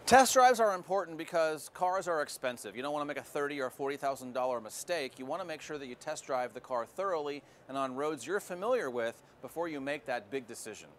Test drives are important because cars are expensive. You don't want to make a $30,000 or $40,000 mistake. You want to make sure that you test drive the car thoroughly and on roads you're familiar with before you make that big decision.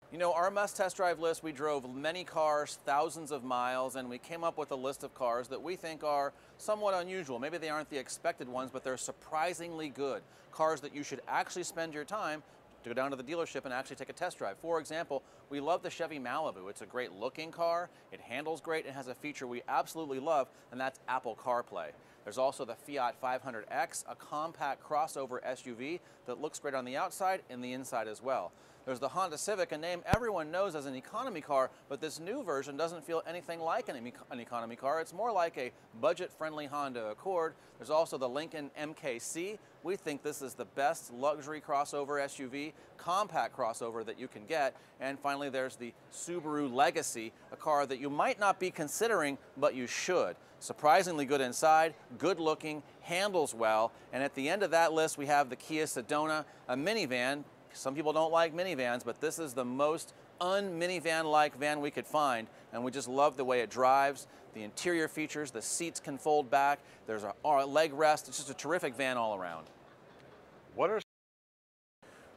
You know, our must test drive list, we drove many cars, thousands of miles, and we came up with a list of cars that we think are somewhat unusual. Maybe they aren't the expected ones, but they're surprisingly good. Cars that you should actually spend your time to go down to the dealership and actually take a test drive. For example, we love the Chevy Malibu. It's a great looking car, it handles great, it has a feature we absolutely love, and that's Apple CarPlay. There's also the Fiat 500X, a compact crossover SUV that looks great on the outside and the inside as well. There's the Honda Civic, a name everyone knows as an economy car, but this new version doesn't feel anything like an economy car. It's more like a budget-friendly Honda Accord. There's also the Lincoln MKC. We think this is the best luxury crossover SUV, compact crossover that you can get. And finally, there's the Subaru Legacy, a car that you might not be considering, but you should. Surprisingly good inside, good looking, handles well, and at the end of that list, we have the Kia Sedona, a minivan. Some people don't like minivans, but this is the most un-minivan-like van we could find, and we just love the way it drives, the interior features, the seats can fold back, there's a leg rest. It's just a terrific van all around.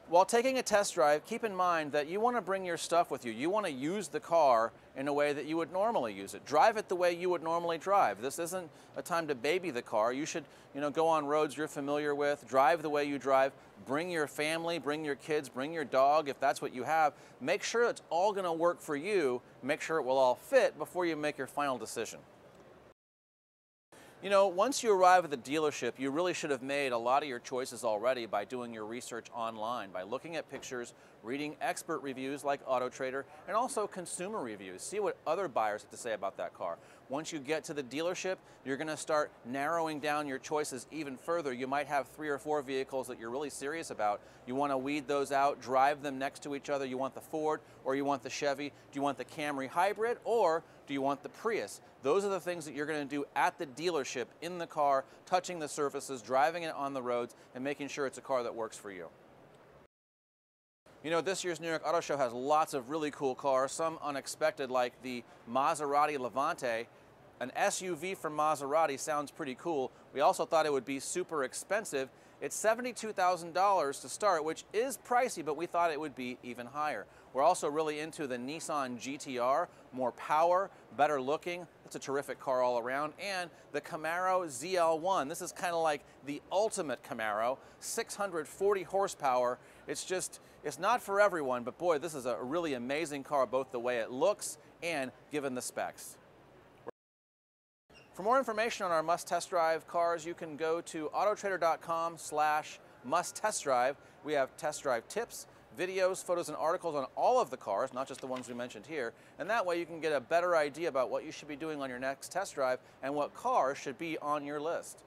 While taking a test drive, keep in mind that you want to bring your stuff with you. You want to use the car in a way that you would normally use it. Drive it the way you would normally drive. This isn't a time to baby the car. You should, go on roads you're familiar with, drive the way you drive, bring your family, bring your kids, bring your dog if that's what you have. Make sure it's all going to work for you. Make sure it will all fit before you make your final decision. Once you arrive at the dealership, you really should have made a lot of your choices already by doing your research online, by looking at pictures, reading expert reviews like Autotrader, and also consumer reviews. See what other buyers have to say about that car. Once you get to the dealership, you're going to start narrowing down your choices even further. You might have 3 or 4 vehicles that you're really serious about. You want to weed those out, drive them next to each other. You want the Ford or you want the Chevy? Do you want the Camry Hybrid or do you want the Prius? Those are the things that you're going to do at the dealership, in the car, touching the surfaces, driving it on the roads, and making sure it's a car that works for you. This year's New York Auto Show has lots of really cool cars, some unexpected, like the Maserati Levante. An SUV from Maserati sounds pretty cool. We also thought it would be super expensive. It's $72,000 to start, which is pricey, but we thought it would be even higher. We're also really into the Nissan GT-R, more power, better looking. It's a terrific car all around. And the Camaro ZL1. This is kind of like the ultimate Camaro, 640 horsepower. It's not for everyone, but boy, this is a really amazing car, both the way it looks and given the specs. For more information on our must test drive cars, you can go to autotrader.com/must test drive. We have test drive tips, videos, photos, and articles on all of the cars, not just the ones we mentioned here. And that way you can get a better idea about what you should be doing on your next test drive and what cars should be on your list.